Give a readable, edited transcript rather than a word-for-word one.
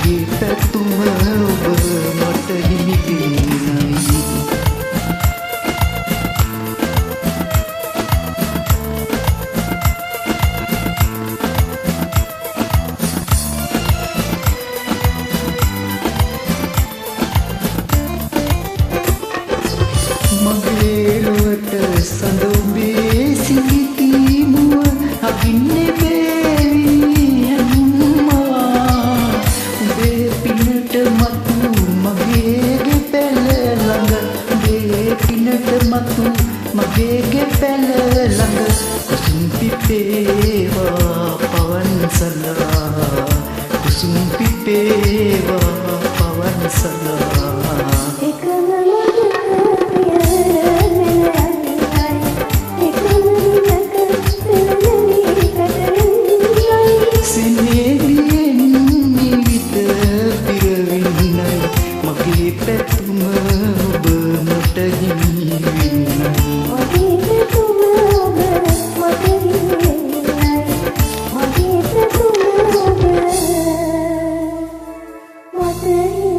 මගේ පැතුම ඔබ මට හිමි වෙන්නයි. මගේ ලොවට සඳ ඔබේ සිඟිති මුව අකින්නේ බේවි හැනුම්මවා. ඔබේ පිනට මතු මගේ ගෙපැල ළඟ, ඔබේ පිනට මතු මගේ ගෙපැල ළඟ කුසුම් පිපේවා පවන් සලා, කුසුම් පිපේවා පවන් සලා. මගේ පැතුම ඔබ මට හිමි වෙන්නයි. මගේ පැතුම ඔබ මට හිමි වෙන්නයි. මගේ පැතුම ඔබ මට හිමි